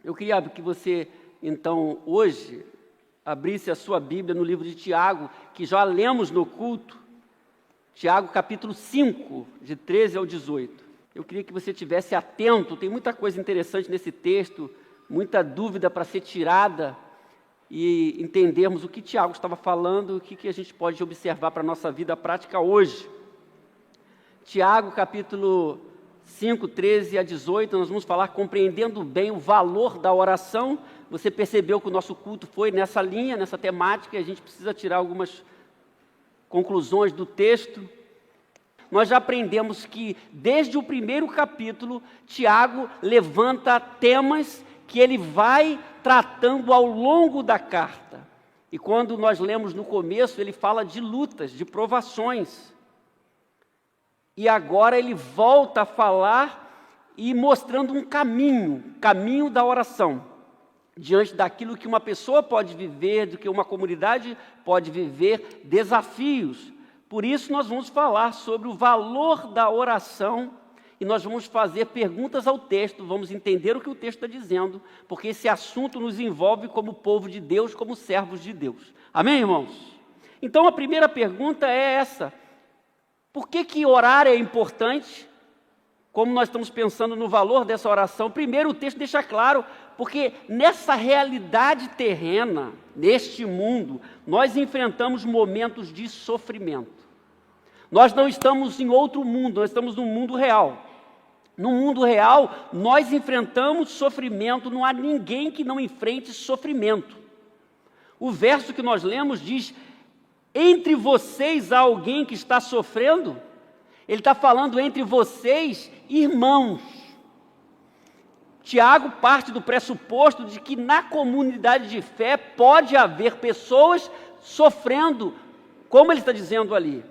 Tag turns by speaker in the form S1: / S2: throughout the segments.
S1: Eu queria que você, então, hoje, abrisse a sua Bíblia no livro de Tiago, que já lemos no culto, Tiago capítulo 5, de 13 ao 18. Eu queria que você estivesse atento, tem muita coisa interessante nesse texto, muita dúvida para ser tirada e entendermos o que Tiago estava falando, o que a gente pode observar para a nossa vida prática hoje. Tiago capítulo 5, 13 a 18, nós vamos falar compreendendo bem o valor da oração. Você percebeu que o nosso culto foi nessa linha, nessa temática, e a gente precisa tirar algumas conclusões do texto. Nós já aprendemos que, desde o primeiro capítulo, Tiago levanta temas que ele vai tratando ao longo da carta. E quando nós lemos no começo, ele fala de lutas, de provações. E agora ele volta a falar e mostrando um caminho da oração, diante daquilo que uma pessoa pode viver, do que uma comunidade pode viver, desafios. Por isso nós vamos falar sobre o valor da oração e nós vamos fazer perguntas ao texto, vamos entender o que o texto está dizendo, porque esse assunto nos envolve como povo de Deus, como servos de Deus. Amém, irmãos? Então a primeira pergunta é essa: por que orar é importante? Como nós estamos pensando no valor dessa oração? Primeiro, o texto deixa claro, porque nessa realidade terrena, neste mundo, nós enfrentamos momentos de sofrimento. Nós não estamos em outro mundo, nós estamos no mundo real. No mundo real, nós enfrentamos sofrimento, não há ninguém que não enfrente sofrimento. O verso que nós lemos diz: entre vocês há alguém que está sofrendo? Ele está falando entre vocês, irmãos. Tiago parte do pressuposto de que na comunidade de fé pode haver pessoas sofrendo, como ele está dizendo ali.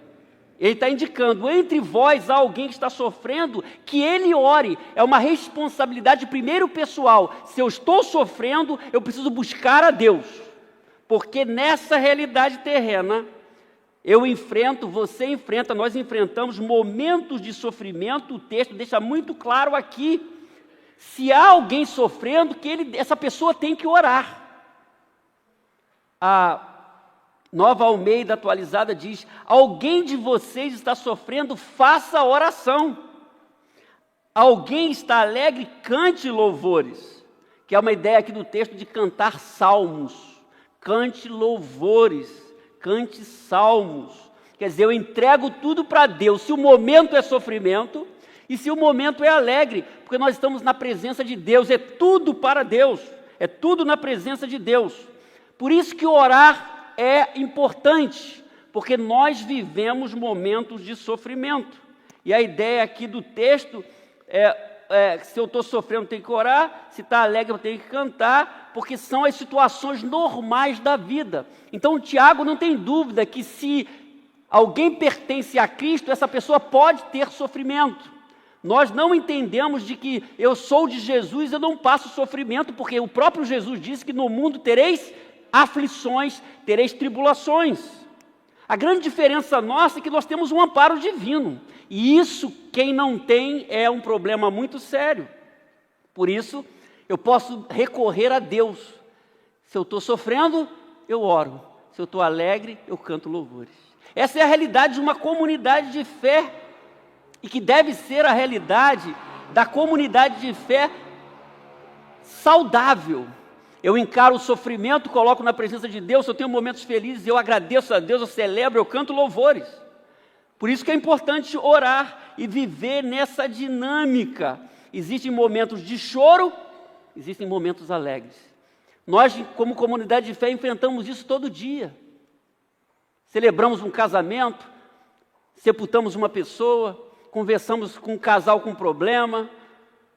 S1: Ele está indicando, entre vós há alguém que está sofrendo, que ele ore. É uma responsabilidade primeiro pessoal. Se eu estou sofrendo, eu preciso buscar a Deus. Porque nessa realidade terrena, eu enfrento, você enfrenta, nós enfrentamos momentos de sofrimento. O texto deixa muito claro aqui, se há alguém sofrendo, essa pessoa tem que orar. A Nova Almeida atualizada diz: alguém de vocês está sofrendo, faça oração. Alguém está alegre, cante louvores. Que é uma ideia aqui do texto de cantar salmos. Cante louvores, cante salmos. Quer dizer, eu entrego tudo para Deus. Se o momento é sofrimento e se o momento é alegre, porque nós estamos na presença de Deus, é tudo para Deus, é tudo na presença de Deus. Por isso que orar é importante, porque nós vivemos momentos de sofrimento. E a ideia aqui do texto se eu estou sofrendo, eu tenho que orar, se está alegre, eu tenho que cantar, porque são as situações normais da vida. Então, o Tiago não tem dúvida que se alguém pertence a Cristo, essa pessoa pode ter sofrimento. Nós não entendemos de que eu sou de Jesus, eu não passo sofrimento, porque o próprio Jesus disse que no mundo tereis aflições, tereis tribulações. A grande diferença nossa é que nós temos um amparo divino. E isso, quem não tem, é um problema muito sério. Por isso, eu posso recorrer a Deus. Se eu estou sofrendo, eu oro. Se eu estou alegre, eu canto louvores. Essa é a realidade de uma comunidade de fé. E que deve ser a realidade da comunidade de fé saudável. Eu encaro o sofrimento, coloco na presença de Deus. Se eu tenho momentos felizes, eu agradeço a Deus, eu celebro, eu canto louvores. Por isso que é importante orar e viver nessa dinâmica. Existem momentos de choro, existem momentos alegres. Nós, como comunidade de fé, enfrentamos isso todo dia. Celebramos um casamento, sepultamos uma pessoa, conversamos com um casal com problema,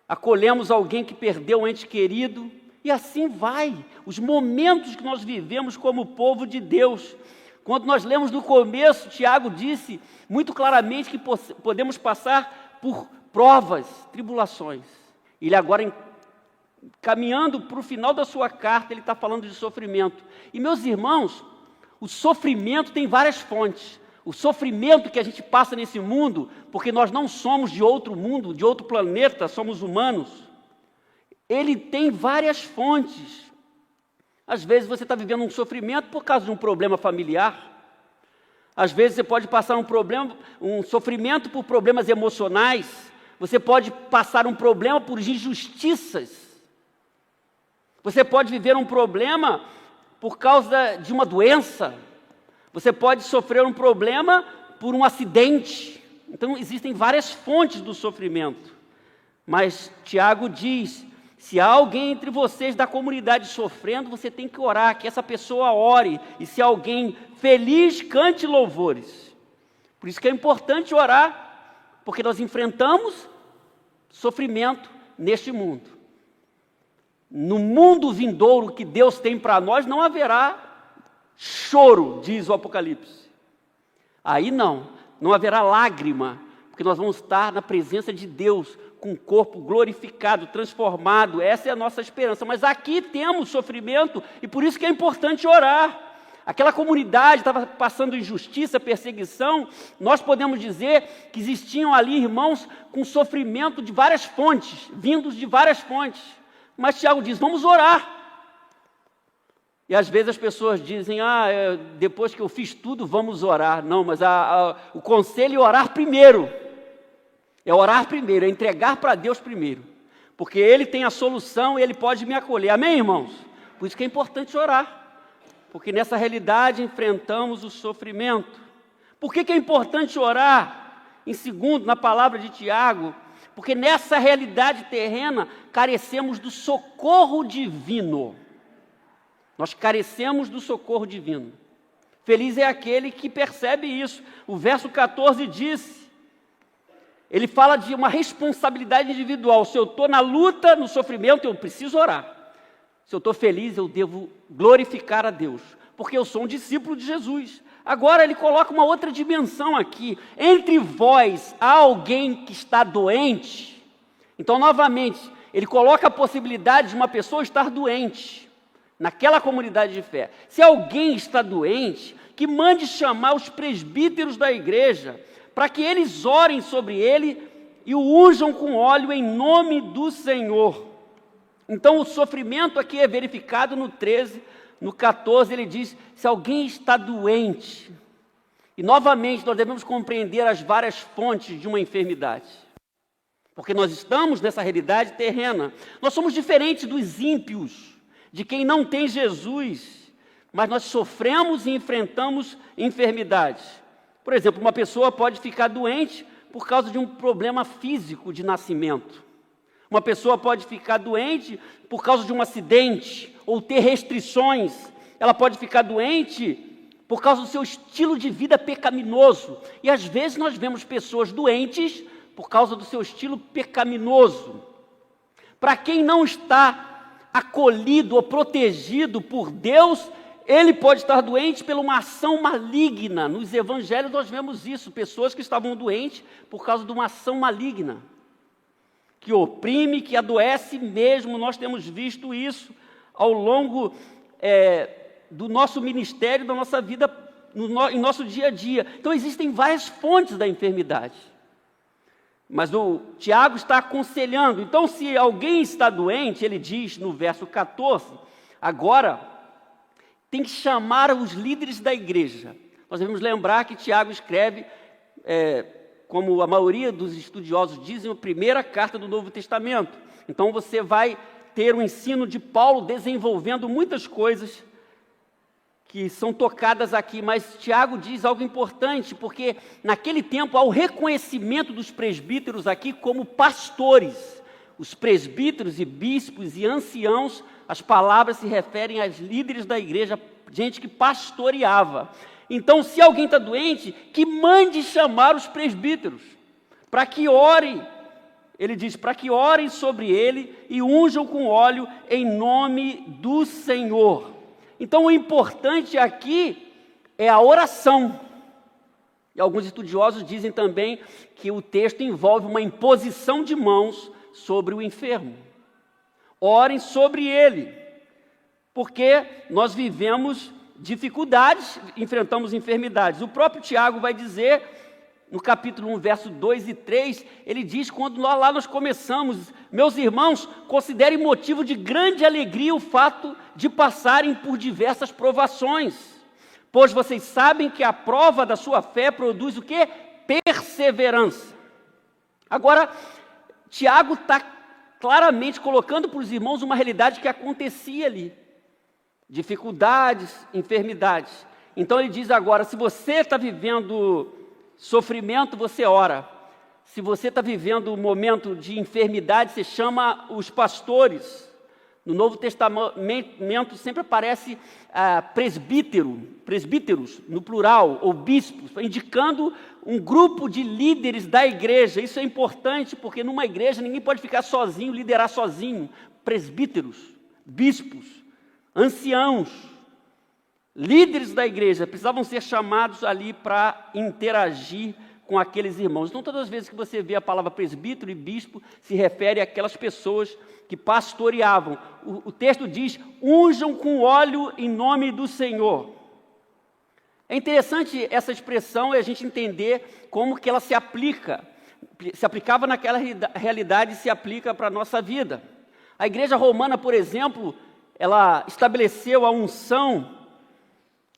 S1: acolhemos alguém que perdeu um ente querido, e assim vai. Os momentos que nós vivemos como povo de Deus. Quando nós lemos no começo, Tiago disse muito claramente que podemos passar por provas, tribulações. Ele agora, caminhando para o final da sua carta, ele está falando de sofrimento. E meus irmãos, o sofrimento tem várias fontes. O sofrimento que a gente passa nesse mundo, porque nós não somos de outro mundo, de outro planeta, somos humanos. ele tem várias fontes. Às vezes você está vivendo um sofrimento por causa de um problema familiar. Às vezes você pode passar um sofrimento por problemas emocionais. Você pode passar um problema por injustiças. Você pode viver um problema por causa de uma doença. Você pode sofrer um problema por um acidente. Então existem várias fontes do sofrimento. Mas Tiago diz: se há alguém entre vocês da comunidade sofrendo, você tem que orar, que essa pessoa ore. E se alguém feliz, cante louvores. Por isso que é importante orar, porque nós enfrentamos sofrimento neste mundo. No mundo vindouro que Deus tem para nós, não haverá choro, diz o Apocalipse. Aí não haverá lágrima, porque nós vamos estar na presença de Deus, com o corpo glorificado, transformado. Essa é a nossa esperança. Mas aqui temos sofrimento e por isso que é importante orar. Aquela comunidade estava passando injustiça, perseguição. Nós podemos dizer que existiam ali irmãos com sofrimento de várias fontes, vindos de várias fontes. Mas Tiago diz: vamos orar. E às vezes as pessoas dizem: depois que eu fiz tudo, vamos orar. Não, mas o conselho é orar primeiro. É orar primeiro, é entregar para Deus primeiro. Porque Ele tem a solução e Ele pode me acolher. Amém, irmãos? Por isso que é importante orar. Porque nessa realidade enfrentamos o sofrimento. Por que é importante orar? Em segundo, na palavra de Tiago, porque nessa realidade terrena carecemos do socorro divino. Nós carecemos do socorro divino. Feliz é aquele que percebe isso. O verso 14 diz, ele fala de uma responsabilidade individual. Se eu estou na luta, no sofrimento, eu preciso orar. Se eu estou feliz, eu devo glorificar a Deus, porque eu sou um discípulo de Jesus. Agora ele coloca uma outra dimensão aqui. Entre vós há alguém que está doente. Então, novamente, ele coloca a possibilidade de uma pessoa estar doente naquela comunidade de fé. Se alguém está doente, que mande chamar os presbíteros da igreja, para que eles orem sobre ele e o unjam com óleo em nome do Senhor. Então o sofrimento aqui é verificado no 13, no 14 ele diz, se alguém está doente, e novamente nós devemos compreender as várias fontes de uma enfermidade, porque nós estamos nessa realidade terrena, nós somos diferentes dos ímpios, de quem não tem Jesus, mas nós sofremos e enfrentamos enfermidades. Por exemplo, uma pessoa pode ficar doente por causa de um problema físico de nascimento. Uma pessoa pode ficar doente por causa de um acidente ou ter restrições. Ela pode ficar doente por causa do seu estilo de vida pecaminoso. E às vezes nós vemos pessoas doentes por causa do seu estilo pecaminoso. Para quem não está acolhido ou protegido por Deus, ele pode estar doente por uma ação maligna. Nos evangelhos nós vemos isso, pessoas que estavam doentes por causa de uma ação maligna, que oprime, que adoece mesmo. Nós temos visto isso ao longo do nosso ministério, da nossa vida, em nosso dia a dia. Então existem várias fontes da enfermidade. Mas o Tiago está aconselhando. Então se alguém está doente, ele diz no verso 14, agora tem que chamar os líderes da igreja. Nós devemos lembrar que Tiago escreve, como a maioria dos estudiosos dizem, a primeira carta do Novo Testamento. Então você vai ter o ensino de Paulo desenvolvendo muitas coisas que são tocadas aqui, mas Tiago diz algo importante, porque naquele tempo há o reconhecimento dos presbíteros aqui como pastores. Os presbíteros e bispos e anciãos, as palavras se referem aos líderes da igreja, gente que pastoreava. Então, se alguém está doente, que mande chamar os presbíteros, para que orem, ele diz, para que orem sobre ele e unjam com óleo em nome do Senhor. Então, o importante aqui é a oração. E alguns estudiosos dizem também que o texto envolve uma imposição de mãos sobre o enfermo. Orem sobre ele, porque nós vivemos dificuldades, enfrentamos enfermidades. O próprio Tiago vai dizer no capítulo 1, verso 2 e 3, ele diz, quando lá nós começamos, meus irmãos, considerem motivo de grande alegria o fato de passarem por diversas provações, pois vocês sabem que a prova da sua fé produz o quê? Perseverança. Agora, Tiago está claramente colocando para os irmãos uma realidade que acontecia ali. Dificuldades, enfermidades. Então ele diz agora, se você está vivendo sofrimento, você ora. Se você está vivendo um momento de enfermidade, você chama os pastores. No Novo Testamento sempre aparece presbíteros, no plural, ou bispos, indicando um grupo de líderes da igreja. Isso é importante, porque numa igreja ninguém pode ficar sozinho, liderar sozinho. Presbíteros, bispos, anciãos, líderes da igreja precisavam ser chamados ali para interagir com aqueles irmãos. Então, todas as vezes que você vê a palavra presbítero e bispo, se refere àquelas pessoas que pastoreavam. O texto diz, unjam com óleo em nome do Senhor. É interessante essa expressão e a gente entender como que ela se aplicava naquela realidade e se aplica para a nossa vida. A igreja romana, por exemplo, ela estabeleceu a unção,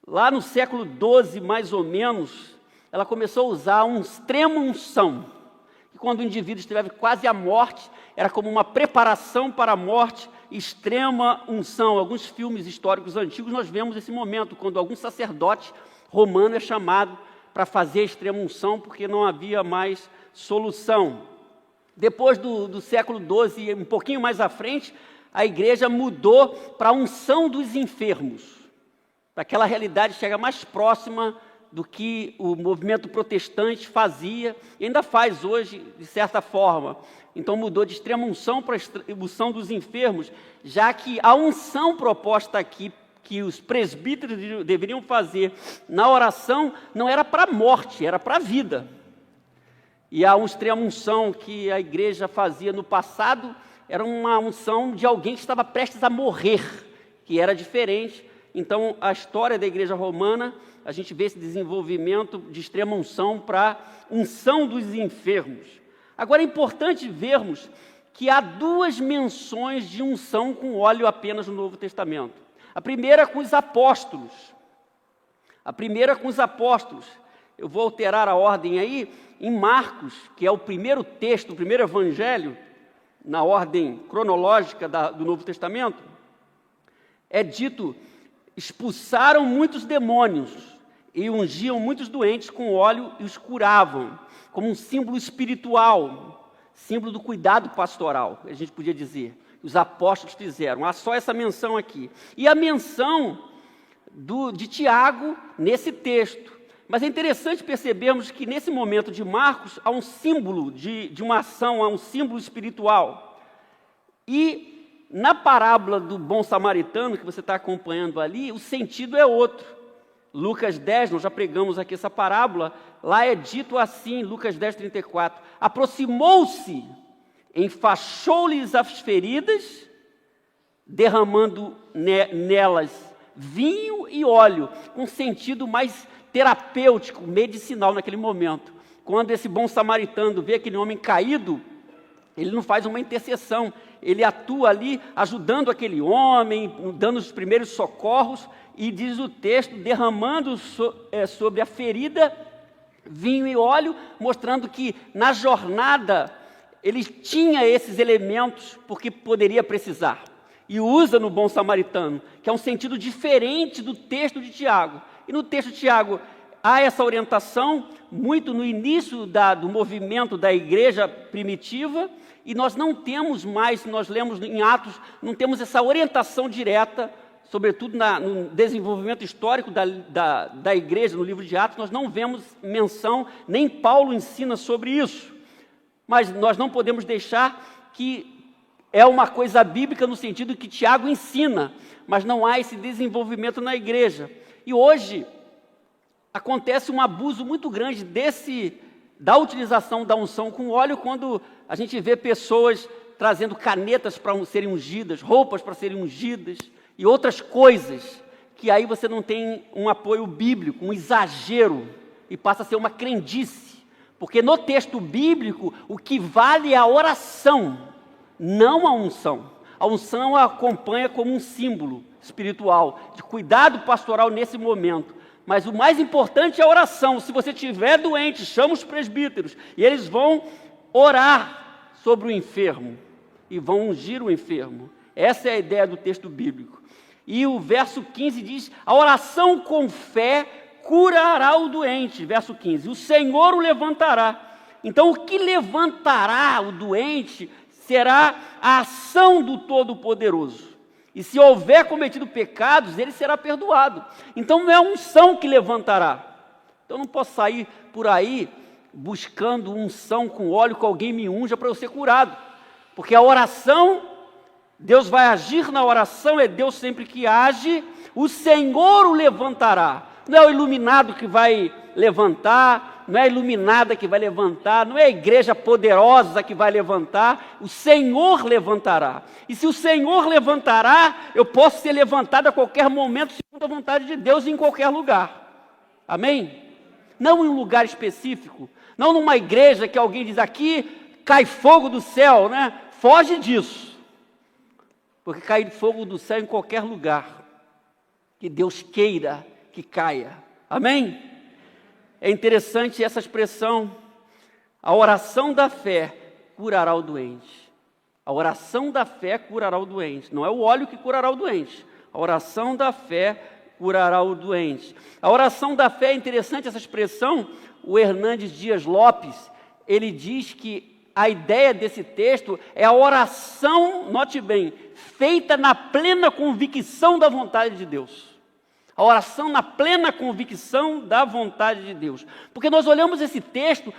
S1: lá no século XII, mais ou menos, ela começou a usar um extrema unção, que quando o indivíduo esteve quase à morte, era como uma preparação para a morte, extrema unção. Alguns filmes históricos antigos nós vemos esse momento, quando algum sacerdote romano é chamado para fazer a extrema unção, porque não havia mais solução. Depois do século XII, um pouquinho mais à frente, a igreja mudou para a unção dos enfermos. Aquela realidade chega mais próxima do que o movimento protestante fazia, e ainda faz hoje, de certa forma. Então mudou de extrema unção para a unção dos enfermos, já que a unção proposta aqui, que os presbíteros deveriam fazer na oração, não era para a morte, era para a vida. E a extrema unção que a igreja fazia no passado, era uma unção de alguém que estava prestes a morrer, que era diferente. Então, a história da igreja romana, a gente vê esse desenvolvimento de extrema unção para unção dos enfermos. Agora, é importante vermos que há duas menções de unção com óleo apenas no Novo Testamento. A primeira com os apóstolos. Eu vou alterar a ordem aí. Em Marcos, que é o primeiro texto, o primeiro evangelho, na ordem cronológica do Novo Testamento, é dito, expulsaram muitos demônios e ungiam muitos doentes com óleo e os curavam, como um símbolo espiritual, símbolo do cuidado pastoral, a gente podia dizer. Os apóstolos fizeram, há só essa menção aqui. E a menção de Tiago nesse texto. Mas é interessante percebermos que nesse momento de Marcos há um símbolo de uma ação, há um símbolo espiritual. E na parábola do bom samaritano, que você está acompanhando ali, o sentido é outro. Lucas 10, nós já pregamos aqui essa parábola, lá é dito assim, Lucas 10, 34, aproximou-se, enfaixou-lhes as feridas, derramando nelas vinho e óleo, com sentido mais terapêutico, medicinal naquele momento. Quando esse bom samaritano vê aquele homem caído, ele não faz uma intercessão, ele atua ali ajudando aquele homem, dando os primeiros socorros, e diz o texto, derramando sobre a ferida vinho e óleo, mostrando que na jornada ele tinha esses elementos porque poderia precisar. E usa no bom samaritano, que é um sentido diferente do texto de Tiago. E no texto de Tiago há essa orientação, muito no início do movimento da igreja primitiva, e nós não temos mais, nós lemos em Atos, não temos essa orientação direta, sobretudo no desenvolvimento histórico da igreja, no livro de Atos, nós não vemos menção, nem Paulo ensina sobre isso. Mas nós não podemos deixar que é uma coisa bíblica no sentido que Tiago ensina, mas não há esse desenvolvimento na igreja. E hoje acontece um abuso muito grande da utilização da unção com óleo, quando a gente vê pessoas trazendo canetas para serem ungidas, roupas para serem ungidas e outras coisas, que aí você não tem um apoio bíblico, um exagero, e passa a ser uma crendice, Porque no texto bíblico, o que vale é a oração, não a unção. A unção acompanha como um símbolo espiritual, de cuidado pastoral nesse momento. Mas o mais importante é a oração. Se você estiver doente, chama os presbíteros, e eles vão orar sobre o enfermo, e vão ungir o enfermo. Essa é a ideia do texto bíblico. E o verso 15 diz, a oração com fé curará o doente. Verso 15, o Senhor o levantará. Então, o que levantará o doente será a ação do Todo-Poderoso. E se houver cometido pecados, ele será perdoado. Então, não é a unção que levantará. Então, eu não posso sair por aí buscando unção com óleo que alguém me unja para eu ser curado. Porque a oração, Deus vai agir na oração, é Deus sempre que age, o Senhor o levantará. Não é o iluminado que vai levantar, não é a iluminada que vai levantar, não é a igreja poderosa que vai levantar, o Senhor levantará. E se o Senhor levantará, eu posso ser levantado a qualquer momento, segundo a vontade de Deus, em qualquer lugar. Amém? Não em um lugar específico, não numa igreja que alguém diz aqui, cai fogo do céu, né? Foge disso. Porque cai fogo do céu em qualquer lugar que Deus queira que caia. Amém? É interessante essa expressão, a oração da fé curará o doente. A oração da fé curará o doente. Não é o óleo que curará o doente. A oração da fé curará o doente. A oração da fé é interessante essa expressão. O Hernandes Dias Lopes, ele diz que a ideia desse texto é a oração, note bem, feita na plena convicção da vontade de Deus. A oração na plena convicção da vontade de Deus. Porque nós olhamos esse texto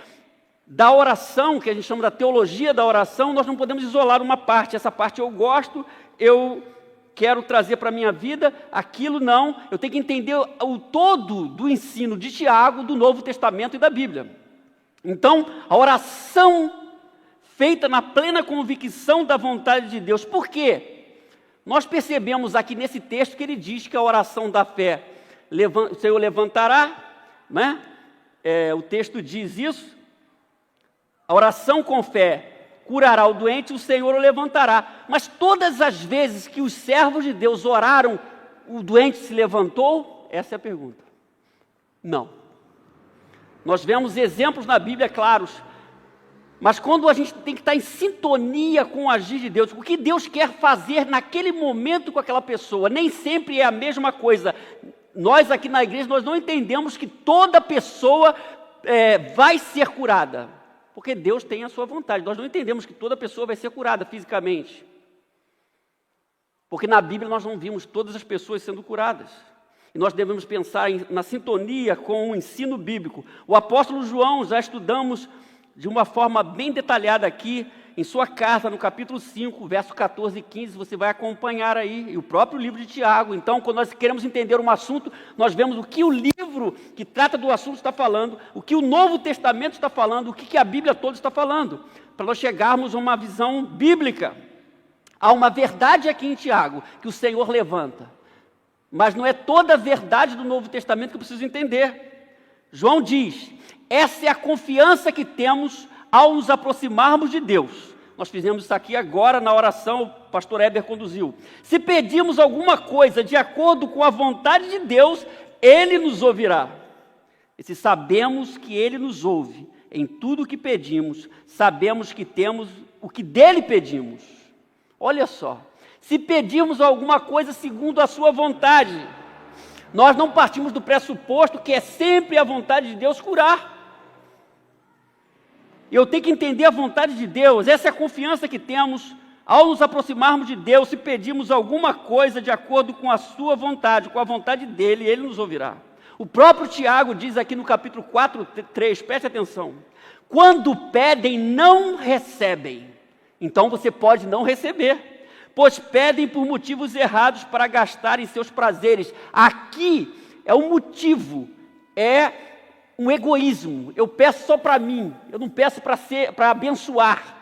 S1: da oração, que a gente chama da teologia da oração, nós não podemos isolar uma parte. Essa parte eu gosto, eu quero trazer para a minha vida, aquilo não. Eu tenho que entender o todo do ensino de Tiago, do Novo Testamento e da Bíblia. Então, a oração feita na plena convicção da vontade de Deus. Por quê? Nós percebemos aqui nesse texto que ele diz que a oração da fé, o Senhor levantará, né? O texto diz isso, a oração com fé curará o doente, o Senhor o levantará. Mas todas as vezes que os servos de Deus oraram, o doente se levantou? Essa é a pergunta. Não. Nós vemos exemplos na Bíblia claros, mas quando a gente tem que estar em sintonia com o agir de Deus, o que Deus quer fazer naquele momento com aquela pessoa, nem sempre é a mesma coisa. Nós aqui na igreja, nós não entendemos que toda pessoa vai ser curada, porque Deus tem a sua vontade. Nós não entendemos que toda pessoa vai ser curada fisicamente, porque na Bíblia nós não vimos todas as pessoas sendo curadas. E nós devemos pensar na sintonia com o ensino bíblico. O apóstolo João, já estudamos de uma forma bem detalhada aqui, em sua carta, no capítulo 5, verso 14 e 15, você vai acompanhar aí, e o próprio livro de Tiago. Então, quando nós queremos entender um assunto, nós vemos o que o livro que trata do assunto está falando, o que o Novo Testamento está falando, o que a Bíblia toda está falando, para nós chegarmos a uma visão bíblica. Há uma verdade aqui em Tiago, que o Senhor levanta, mas não é toda a verdade do Novo Testamento que eu preciso entender. João diz, essa é a confiança que temos ao nos aproximarmos de Deus. Nós fizemos isso aqui agora na oração, o pastor Heber conduziu. Se pedimos alguma coisa de acordo com a vontade de Deus, Ele nos ouvirá. E se sabemos que Ele nos ouve em tudo o que pedimos, sabemos que temos o que dele pedimos. Olha só, se pedirmos alguma coisa segundo a sua vontade, nós não partimos do pressuposto que é sempre a vontade de Deus curar. Eu tenho que entender a vontade de Deus, essa é a confiança que temos ao nos aproximarmos de Deus. Se pedimos alguma coisa de acordo com a sua vontade, com a vontade dele, ele nos ouvirá. O próprio Tiago diz aqui no capítulo 4, 3, preste atenção. Quando pedem, não recebem. Então você pode não receber, pois pedem por motivos errados para gastar em seus prazeres. Aqui é o motivo, é um egoísmo. Eu peço só para mim, eu não peço para abençoar,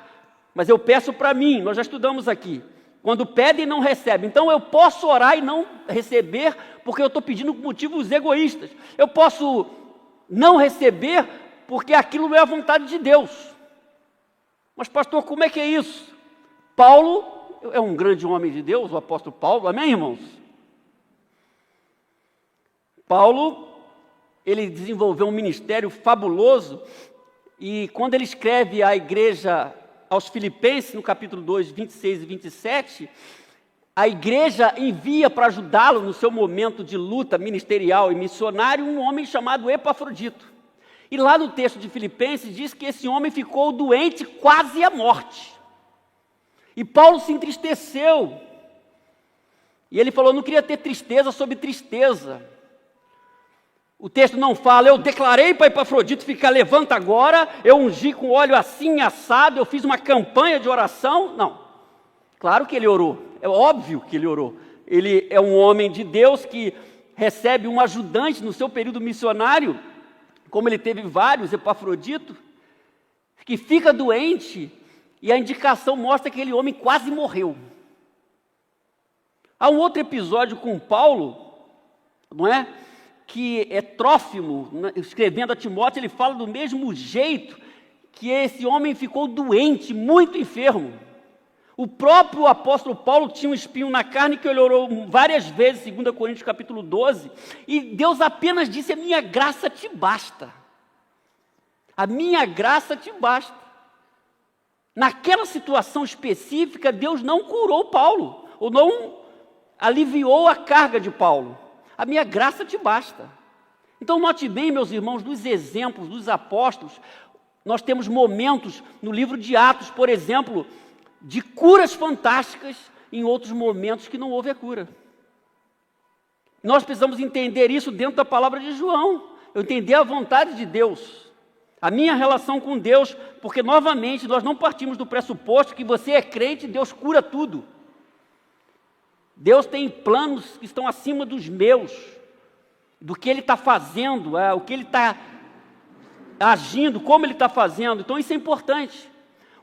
S1: mas eu peço para mim. Nós já estudamos aqui. Quando pedem, não recebem. Então eu posso orar e não receber, porque eu estou pedindo por motivos egoístas. Eu posso não receber porque aquilo não é a vontade de Deus. Mas, pastor, como é que é isso? Paulo é um grande homem de Deus, o apóstolo Paulo, amém, irmãos? Paulo, ele desenvolveu um ministério fabuloso, e quando ele escreve à igreja, aos Filipenses, no capítulo 2, 26 e 27, a igreja envia para ajudá-lo no seu momento de luta ministerial e missionário um homem chamado Epafrodito. E lá no texto de Filipenses diz que esse homem ficou doente quase à morte. E Paulo se entristeceu. E ele falou, não queria ter tristeza sobre tristeza. O texto não fala, eu declarei para Epafrodito ficar, levanta agora, eu ungi com óleo assim, assado, eu fiz uma campanha de oração. Não. Claro que ele orou, é óbvio que ele orou. Ele é um homem de Deus que recebe um ajudante no seu período missionário, como ele teve vários, Epafrodito, que fica doente, e a indicação mostra que aquele homem quase morreu. Há um outro episódio com Paulo, não é? Que é Trófimo, escrevendo a Timóteo, ele fala do mesmo jeito, que esse homem ficou doente, muito enfermo. O próprio apóstolo Paulo tinha um espinho na carne que ele orou várias vezes, 2 Coríntios capítulo 12, e Deus apenas disse, a minha graça te basta. A minha graça te basta. Naquela situação específica, Deus não curou Paulo, ou não aliviou a carga de Paulo. A minha graça te basta. Então note bem, meus irmãos, dos exemplos dos apóstolos, nós temos momentos no livro de Atos, por exemplo, de curas fantásticas, em outros momentos que não houve a cura. Nós precisamos entender isso dentro da palavra de João, entender a vontade de Deus, a minha relação com Deus, porque novamente nós não partimos do pressuposto que você é crente e Deus cura tudo. Deus tem planos que estão acima dos meus, do que Ele está fazendo, o que Ele está agindo, como Ele está fazendo, então isso é importante.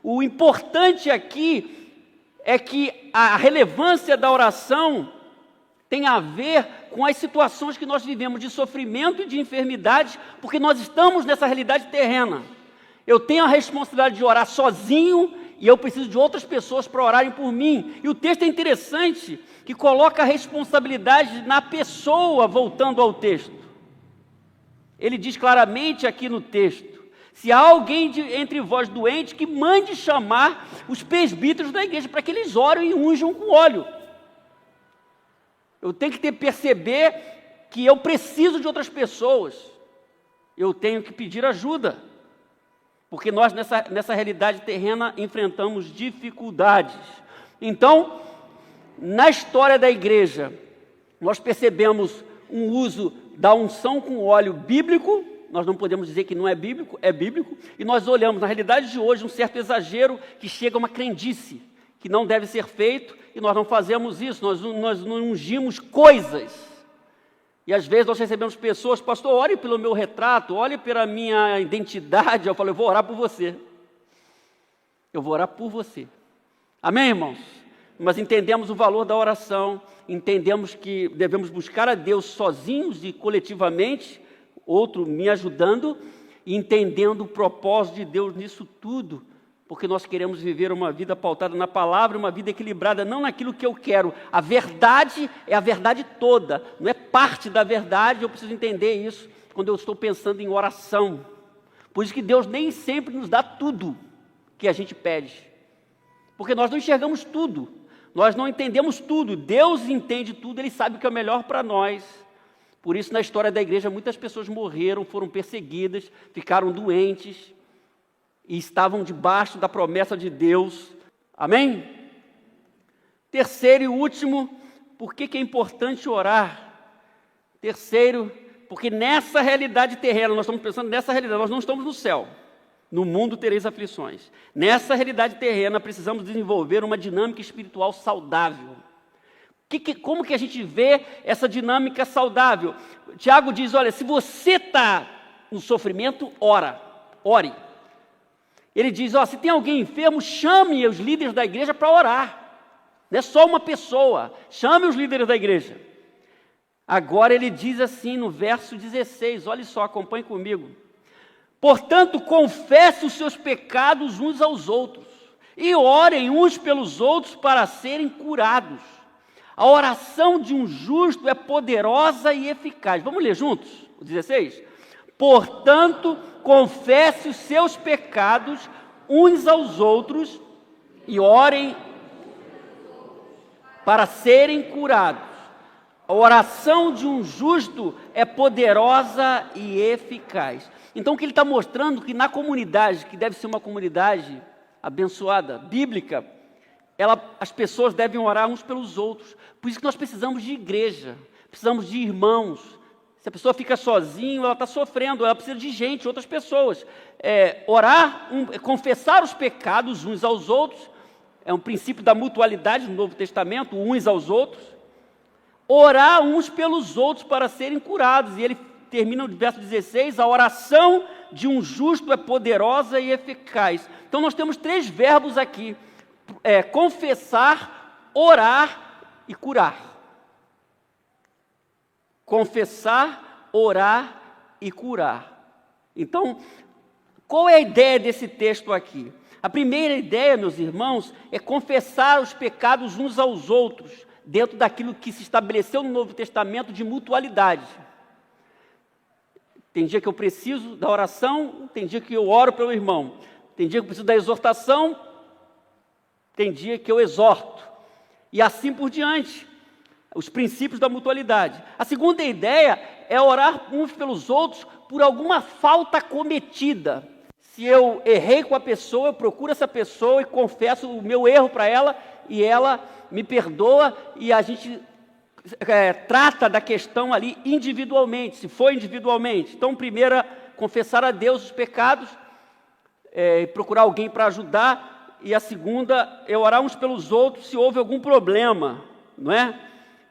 S1: O importante aqui é que a relevância da oração tem a ver com as situações que nós vivemos de sofrimento e de enfermidade, porque nós estamos nessa realidade terrena. Eu tenho a responsabilidade de orar sozinho e eu preciso de outras pessoas para orarem por mim. E o texto é interessante, que coloca a responsabilidade na pessoa, voltando ao texto. Ele diz claramente aqui no texto, se há alguém entre vós doente, que mande chamar os presbíteros da igreja, para que eles orem e unjam com óleo. Eu tenho que perceber que eu preciso de outras pessoas. Eu tenho que pedir ajuda. Porque nós, nessa realidade terrena, enfrentamos dificuldades. Então, na história da igreja, nós percebemos um uso da unção com óleo bíblico. Nós não podemos dizer que não é bíblico, e nós olhamos, na realidade de hoje, um certo exagero que chega a uma crendice, que não deve ser feito, e nós não fazemos isso, nós não ungimos coisas. E às vezes nós recebemos pessoas, pastor, ore pelo meu retrato, ore pela minha identidade. Eu falo, eu vou orar por você. Eu vou orar por você. Amém, irmãos? Mas entendemos o valor da oração, entendemos que devemos buscar a Deus sozinhos e coletivamente, outro me ajudando, e entendendo o propósito de Deus nisso tudo, porque nós queremos viver uma vida pautada na palavra, uma vida equilibrada, não naquilo que eu quero. A verdade é a verdade toda, não é parte da verdade. Eu preciso entender isso quando eu estou pensando em oração. Por isso que Deus nem sempre nos dá tudo que a gente pede, porque nós não enxergamos tudo, nós não entendemos tudo. Deus entende tudo, Ele sabe o que é melhor para nós. Por isso, na história da igreja, muitas pessoas morreram, foram perseguidas, ficaram doentes e estavam debaixo da promessa de Deus. Amém? Terceiro e último, por que é importante orar? Terceiro, porque nessa realidade terrena, nós estamos pensando nessa realidade, nós não estamos no céu. No mundo tereis aflições. Nessa realidade terrena, precisamos desenvolver uma dinâmica espiritual saudável. Como que a gente vê essa dinâmica saudável? Tiago diz, olha, se você está no sofrimento, ore. Ele diz, se tem alguém enfermo, chame os líderes da igreja para orar. Não é só uma pessoa, chame os líderes da igreja. Agora ele diz assim no verso 16, olha só, acompanhe comigo. Portanto, confesse os seus pecados uns aos outros e orem uns pelos outros para serem curados. A oração de um justo é poderosa e eficaz. Vamos ler juntos? O 16? Portanto, confesse os seus pecados uns aos outros e orem para serem curados. A oração de um justo é poderosa e eficaz. Então, o que ele está mostrando que na comunidade, que deve ser uma comunidade abençoada, bíblica, as pessoas devem orar uns pelos outros. Por isso que nós precisamos de igreja, precisamos de irmãos. Se a pessoa fica sozinha, ela está sofrendo, ela precisa de gente, outras pessoas. Orar, confessar os pecados uns aos outros, é um princípio da mutualidade no Novo Testamento, uns aos outros. Orar uns pelos outros para serem curados. E ele termina no verso 16, a oração de um justo é poderosa e eficaz. Então nós temos 3 verbos aqui, confessar, orar e curar. Confessar, orar e curar. Então, qual é a ideia desse texto aqui? A primeira ideia, meus irmãos, é confessar os pecados uns aos outros, dentro daquilo que se estabeleceu no Novo Testamento de mutualidade. Tem dia que eu preciso da oração, tem dia que eu oro pelo irmão, tem dia que eu preciso da exortação, tem dia que eu exorto, e assim por diante, os princípios da mutualidade. A segunda ideia é orar uns pelos outros por alguma falta cometida. Se eu errei com a pessoa, eu procuro essa pessoa e confesso o meu erro para ela, e ela me perdoa, e a gente trata da questão ali individualmente, se for individualmente. Então, primeiro, confessar a Deus os pecados, procurar alguém para ajudar, e a segunda é orar uns pelos outros se houve algum problema, não é?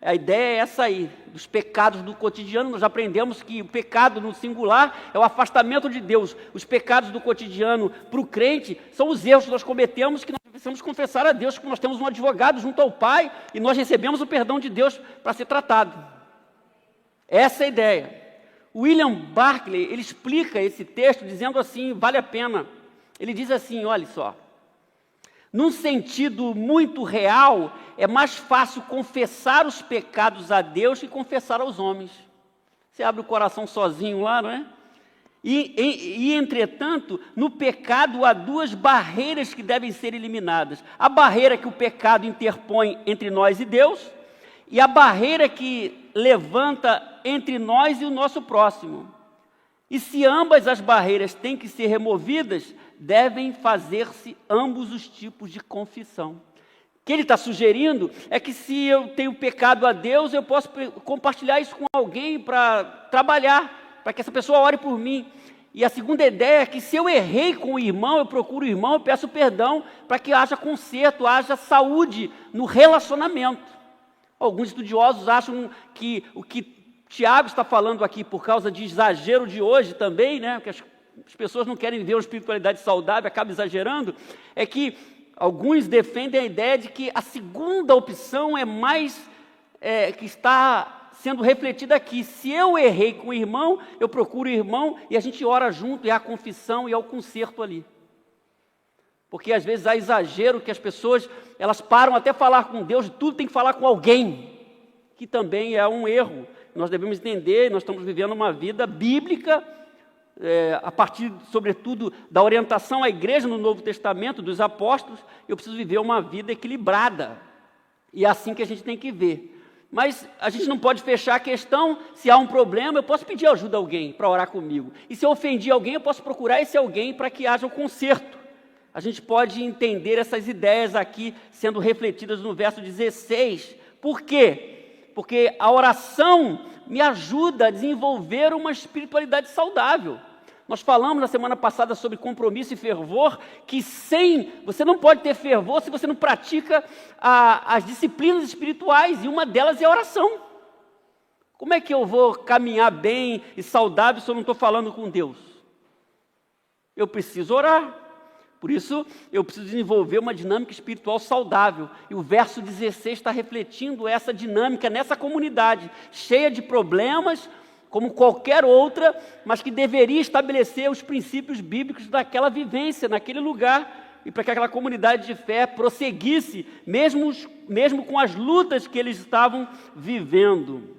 S1: A ideia é essa aí, dos pecados do cotidiano. Nós aprendemos que o pecado no singular é o afastamento de Deus. Os pecados do cotidiano para o crente são os erros que nós cometemos, que nós precisamos confessar a Deus, que nós temos um advogado junto ao Pai e nós recebemos o perdão de Deus para ser tratado. Essa é a ideia. William Barclay, ele explica esse texto dizendo assim, vale a pena. Ele diz assim, olha só. Num sentido muito real, é mais fácil confessar os pecados a Deus que confessar aos homens. Você abre o coração sozinho lá, não é? Entretanto, no pecado há 2 barreiras que devem ser eliminadas. A barreira que o pecado interpõe entre nós e Deus, e a barreira que levanta entre nós e o nosso próximo. E se ambas as barreiras têm que ser removidas, devem fazer-se ambos os tipos de confissão. O que ele está sugerindo é que se eu tenho pecado a Deus, eu posso compartilhar isso com alguém para trabalhar, para que essa pessoa ore por mim. E a segunda ideia é que se eu errei com o irmão, eu procuro o irmão, eu peço perdão para que haja conserto, haja saúde no relacionamento. Alguns estudiosos acham que o que Tiago está falando aqui, por causa de exagero de hoje também, né, que as pessoas não querem viver uma espiritualidade saudável, acabam exagerando, é que alguns defendem a ideia de que a segunda opção é mais, que está sendo refletida aqui. Se eu errei com o irmão, eu procuro o irmão e a gente ora junto, e há a confissão e há o conserto ali. Porque às vezes há exagero que as pessoas, elas param até falar com Deus, tudo tem que falar com alguém, que também é um erro. Nós devemos entender, nós estamos vivendo uma vida bíblica, a partir, sobretudo, da orientação à igreja no Novo Testamento, dos apóstolos. Eu preciso viver uma vida equilibrada, e é assim que a gente tem que ver. Mas a gente não pode fechar a questão. Se há um problema, eu posso pedir ajuda a alguém para orar comigo, e se eu ofendi alguém, eu posso procurar esse alguém para que haja o conserto. A gente pode entender essas ideias aqui sendo refletidas no verso 16. Por quê? Porque a oração me ajuda a desenvolver uma espiritualidade saudável. Nós falamos na semana passada sobre compromisso e fervor, que você não pode ter fervor se você não pratica as disciplinas espirituais, e uma delas é a oração. Como é que eu vou caminhar bem e saudável se eu não estou falando com Deus? Eu preciso orar. Por isso, eu preciso desenvolver uma dinâmica espiritual saudável. E o verso 16 está refletindo essa dinâmica nessa comunidade, cheia de problemas, como qualquer outra, mas que deveria estabelecer os princípios bíblicos daquela vivência, naquele lugar, e para que aquela comunidade de fé prosseguisse, mesmo com as lutas que eles estavam vivendo.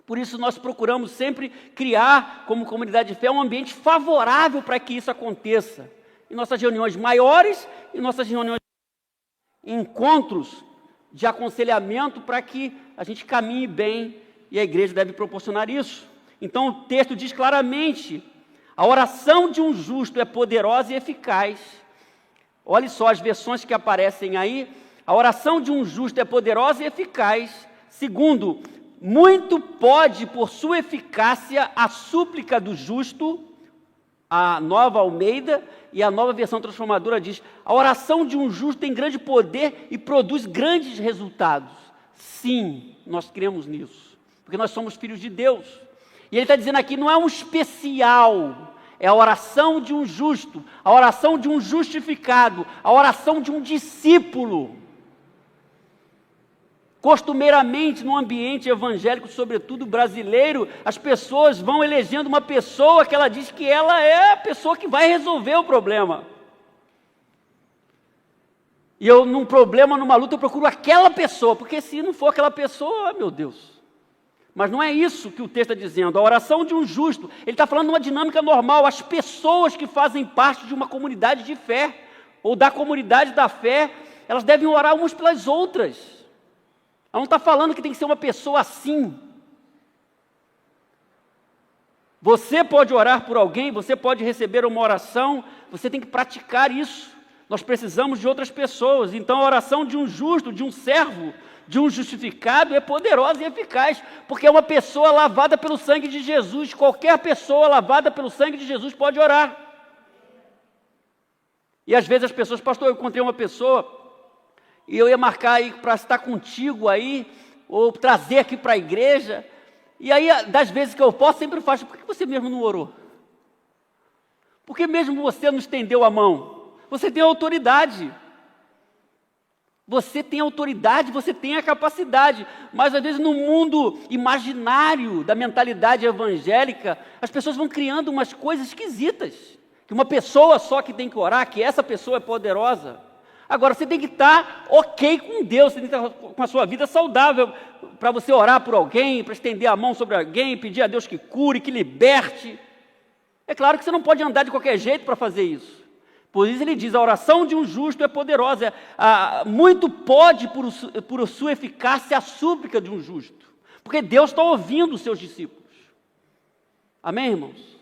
S1: Por isso nós procuramos sempre criar, como comunidade de fé, um ambiente favorável para que isso aconteça. Em nossas reuniões maiores, em nossas reuniões, encontros de aconselhamento para que a gente caminhe bem, e a igreja deve proporcionar isso. Então o texto diz claramente: a oração de um justo é poderosa e eficaz. Olhe só as versões que aparecem aí. A oração de um justo é poderosa e eficaz. Segundo, muito pode por sua eficácia a súplica do justo. A Nova Almeida e a Nova Versão Transformadora diz: a oração de um justo tem grande poder e produz grandes resultados. Sim, nós cremos nisso, porque nós somos filhos de Deus. E ele está dizendo aqui, não é um especial, é a oração de um justo, a oração de um justificado, a oração de um discípulo. Costumeiramente, no ambiente evangélico, sobretudo brasileiro, as pessoas vão elegendo uma pessoa que ela diz que ela é a pessoa que vai resolver o problema. E eu, num problema, numa luta, eu procuro aquela pessoa, porque se não for aquela pessoa, meu Deus. Mas não é isso que o texto está dizendo. A oração de um justo, ele está falando de uma dinâmica normal. As pessoas que fazem parte de uma comunidade de fé, ou da comunidade da fé, elas devem orar umas pelas outras. Ela não está falando que tem que ser uma pessoa assim. Você pode orar por alguém, você pode receber uma oração, você tem que praticar isso. Nós precisamos de outras pessoas. Então a oração de um justo, de um servo, de um justificado é poderosa e eficaz, porque é uma pessoa lavada pelo sangue de Jesus. Qualquer pessoa lavada pelo sangue de Jesus pode orar. E às vezes as pessoas, pastor, eu encontrei uma pessoa e eu ia marcar aí para estar contigo aí, ou trazer aqui para a igreja, e aí das vezes que eu posso, sempre faço: por que você mesmo não orou? Por que mesmo você não estendeu a mão? Você tem autoridade. Você tem autoridade, você tem a capacidade, mas às vezes no mundo imaginário da mentalidade evangélica, as pessoas vão criando umas coisas esquisitas, que uma pessoa só que tem que orar, que essa pessoa é poderosa. Agora, você tem que estar ok com Deus, você tem que estar com a sua vida saudável, para você orar por alguém, para estender a mão sobre alguém, pedir a Deus que cure, que liberte. É claro que você não pode andar de qualquer jeito para fazer isso. Por isso ele diz: a oração de um justo é poderosa, muito pode por sua eficácia a súplica de um justo, porque Deus está ouvindo os seus discípulos. Amém, irmãos?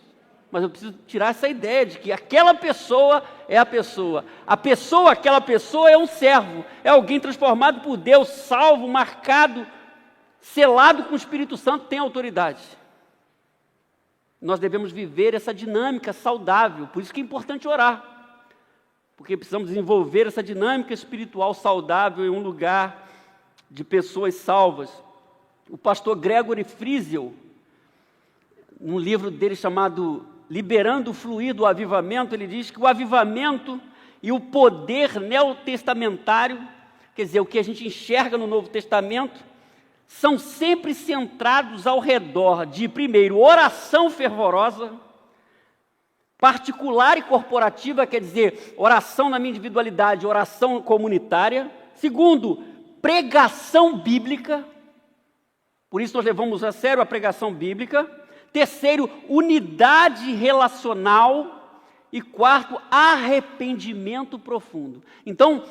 S1: Mas eu preciso tirar essa ideia de que aquela pessoa é a pessoa. Aquela pessoa é um servo, é alguém transformado por Deus, salvo, marcado, selado com o Espírito Santo, tem autoridade. Nós devemos viver essa dinâmica saudável, por isso que é importante orar. Porque precisamos desenvolver essa dinâmica espiritual saudável em um lugar de pessoas salvas. O pastor Gregory Friesel, num livro dele chamado Liberando o Fluir do Avivamento, ele diz que o avivamento e o poder neotestamentário, quer dizer, o que a gente enxerga no Novo Testamento, são sempre centrados ao redor de, primeiro, oração fervorosa, particular e corporativa, quer dizer, oração na minha individualidade, oração comunitária. Segundo, pregação bíblica, por isso nós levamos a sério a pregação bíblica. Terceiro, unidade relacional. E quarto, arrependimento profundo. Então,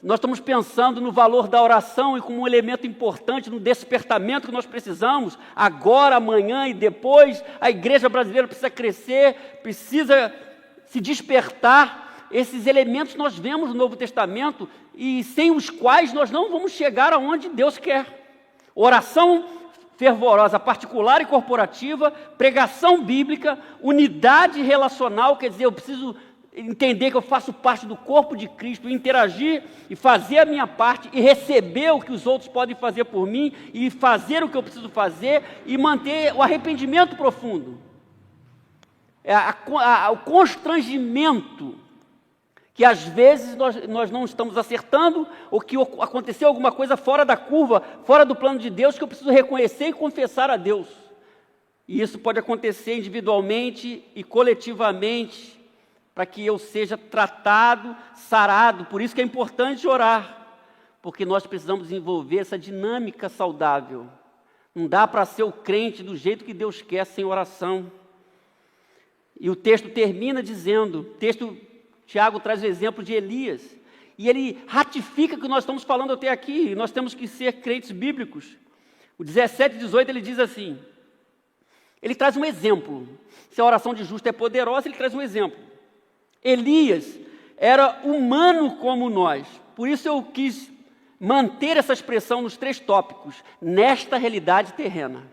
S1: nós estamos pensando no valor da oração e como um elemento importante no despertamento que nós precisamos, agora, amanhã e depois. A igreja brasileira precisa crescer, precisa se despertar. Esses elementos nós vemos no Novo Testamento e sem os quais nós não vamos chegar aonde Deus quer. Oração fervorosa, particular e corporativa, pregação bíblica, unidade relacional, quer dizer, eu preciso entender que eu faço parte do corpo de Cristo, interagir e fazer a minha parte e receber o que os outros podem fazer por mim e fazer o que eu preciso fazer e manter o arrependimento profundo. O constrangimento que às vezes nós não estamos acertando, ou que aconteceu alguma coisa fora da curva, fora do plano de Deus, que eu preciso reconhecer e confessar a Deus. E isso pode acontecer individualmente e coletivamente, para que eu seja tratado, sarado. Por isso que é importante orar, porque nós precisamos desenvolver essa dinâmica saudável. Não dá para ser o crente do jeito que Deus quer sem oração. E o texto termina dizendo, Tiago traz o exemplo de Elias, e ele ratifica o que nós estamos falando até aqui, nós temos que ser crentes bíblicos. O 17 e 18 ele diz assim, ele traz um exemplo. Se a oração de justo é poderosa, ele traz um exemplo. Elias era humano como nós, por isso eu quis manter essa expressão nos 3 tópicos, nesta realidade terrena.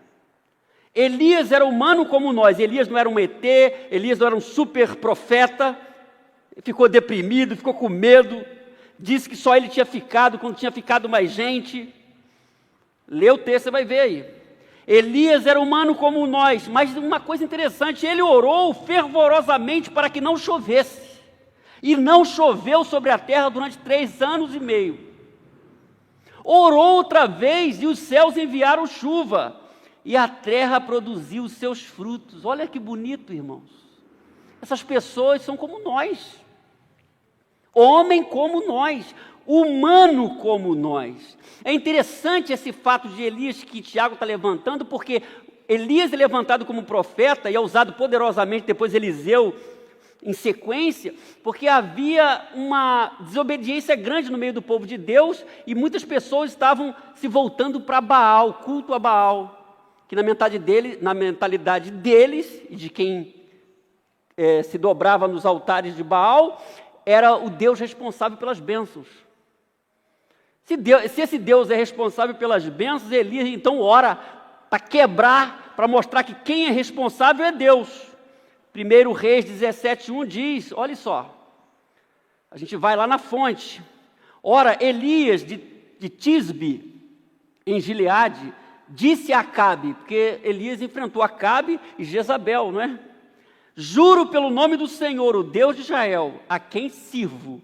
S1: Elias era humano como nós, Elias não era um ET, Elias não era um super profeta, ficou deprimido, ficou com medo, disse que só ele tinha ficado quando tinha ficado mais gente. Lê o texto, você vai ver aí. Elias era humano como nós, mas uma coisa interessante, ele orou fervorosamente para que não chovesse, e não choveu sobre a terra durante 3 anos e meio. Orou outra vez e os céus enviaram chuva, e a terra produziu os seus frutos. Olha que bonito, irmãos. Essas pessoas são como nós, homem como nós, humano como nós. É interessante esse fato de Elias que Tiago está levantando, porque Elias é levantado como profeta e é usado poderosamente depois Eliseu em sequência, porque havia uma desobediência grande no meio do povo de Deus e muitas pessoas estavam se voltando para Baal, culto a Baal, que na mentalidade deles e de quem se dobrava nos altares de Baal, era o Deus responsável pelas bênçãos. Se esse Deus é responsável pelas bênçãos, Elias então ora para quebrar, para mostrar que quem é responsável é Deus. 1 Reis 17:1 diz, olha só, a gente vai lá na fonte. Ora, Elias de Tisbe, em Gileade, disse a Acabe, porque Elias enfrentou Acabe e Jezabel, não é? Juro pelo nome do Senhor, o Deus de Israel, a quem sirvo,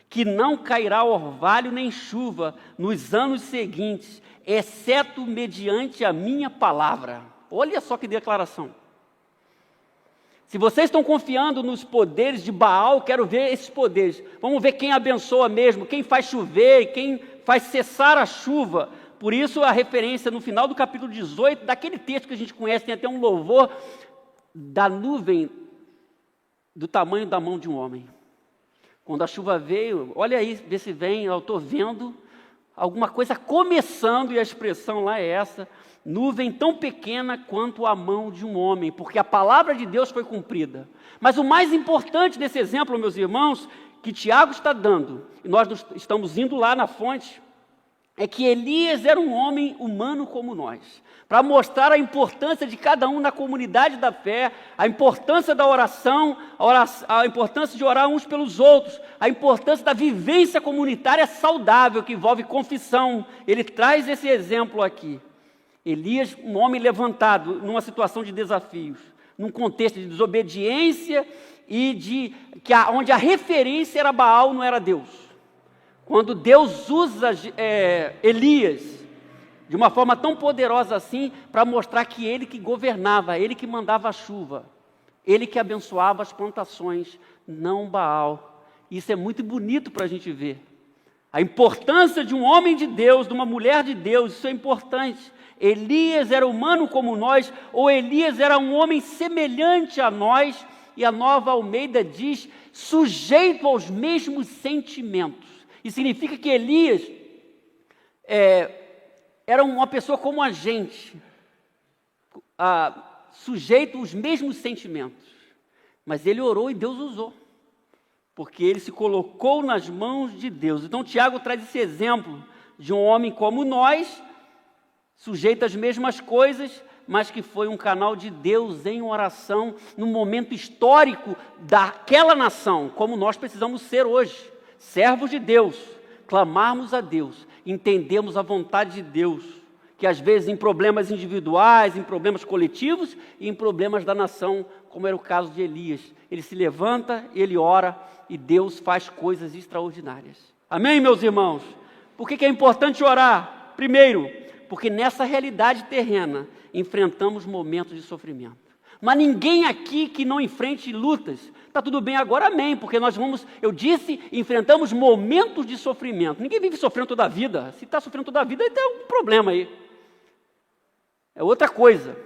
S1: que não cairá orvalho nem chuva nos anos seguintes, exceto mediante a minha palavra. Olha só que declaração. Se vocês estão confiando nos poderes de Baal, quero ver esses poderes. Vamos ver quem abençoa mesmo, quem faz chover, quem faz cessar a chuva. Por isso a referência no final do capítulo 18, daquele texto que a gente conhece, tem até um louvor da nuvem do tamanho da mão de um homem. Quando a chuva veio, olha aí, vê se vem, eu estou vendo alguma coisa começando, e a expressão lá é essa, nuvem tão pequena quanto a mão de um homem, porque a palavra de Deus foi cumprida. Mas o mais importante desse exemplo, meus irmãos, que Tiago está dando, e nós estamos indo lá na fonte, é que Elias era um homem humano como nós, para mostrar a importância de cada um na comunidade da fé, a importância da oração, a importância de orar uns pelos outros, a importância da vivência comunitária saudável, que envolve confissão. Ele traz esse exemplo aqui. Elias, um homem levantado numa situação de desafios, num contexto de desobediência e onde a referência era Baal, não era Deus. Quando Deus usa Elias de uma forma tão poderosa assim, para mostrar que ele que governava, ele que mandava a chuva, ele que abençoava as plantações, não Baal. Isso é muito bonito para a gente ver. A importância de um homem de Deus, de uma mulher de Deus, isso é importante. Elias era humano como nós, ou Elias era um homem semelhante a nós, e a Nova Almeida diz, sujeito aos mesmos sentimentos. Isso significa que Elias era uma pessoa como a gente, sujeito aos mesmos sentimentos. Mas ele orou e Deus usou, porque ele se colocou nas mãos de Deus. Então Tiago traz esse exemplo de um homem como nós, sujeito às mesmas coisas, mas que foi um canal de Deus em oração, num momento histórico daquela nação, como nós precisamos ser hoje, servos de Deus, clamarmos a Deus, entendemos a vontade de Deus, que às vezes em problemas individuais, em problemas coletivos e em problemas da nação, como era o caso de Elias, ele se levanta, ele ora e Deus faz coisas extraordinárias. Amém, meus irmãos? Por que é importante orar? Primeiro, porque nessa realidade terrena enfrentamos momentos de sofrimento. Mas ninguém aqui que não enfrente lutas, está tudo bem agora, amém, porque eu disse, enfrentamos momentos de sofrimento. Ninguém vive sofrendo toda a vida. Se está sofrendo toda a vida, tem algum problema aí. É outra coisa.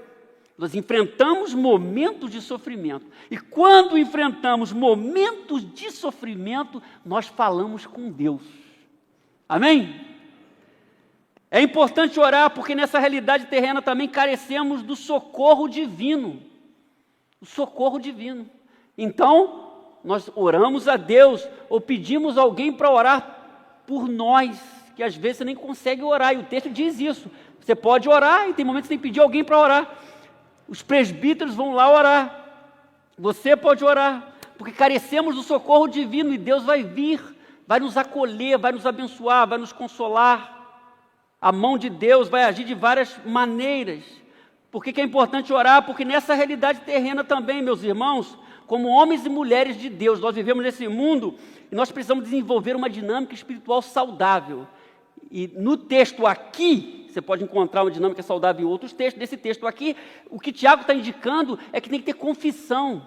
S1: Nós enfrentamos momentos de sofrimento. E quando enfrentamos momentos de sofrimento, nós falamos com Deus. Amém? É importante orar, porque nessa realidade terrena também carecemos do socorro divino. O socorro divino. Então, nós oramos a Deus, ou pedimos alguém para orar por nós, que às vezes você nem consegue orar, e o texto diz isso. Você pode orar, e tem momentos que você tem que pedir alguém para orar. Os presbíteros vão lá orar. Você pode orar, porque carecemos do socorro divino, e Deus vai vir, vai nos acolher, vai nos abençoar, vai nos consolar. A mão de Deus vai agir de várias maneiras. Por que é importante orar? Porque nessa realidade terrena também, meus irmãos, como homens e mulheres de Deus, nós vivemos nesse mundo e nós precisamos desenvolver uma dinâmica espiritual saudável. E no texto aqui, você pode encontrar uma dinâmica saudável em outros textos. Nesse texto aqui, o que Tiago está indicando é que tem que ter confissão,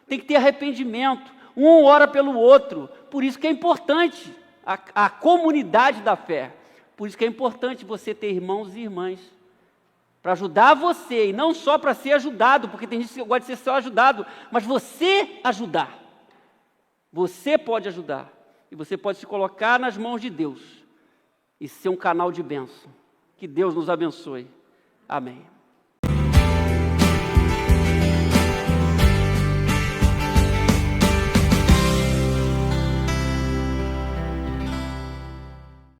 S1: tem que ter arrependimento. Um ora pelo outro. Por isso que é importante a comunidade da fé. Por isso que é importante você ter irmãos e irmãs para ajudar você, e não só para ser ajudado, porque tem gente que gosta de ser só ajudado, mas você ajudar. Você pode ajudar, e você pode se colocar nas mãos de Deus, e ser um canal de bênção. Que Deus nos abençoe. Amém.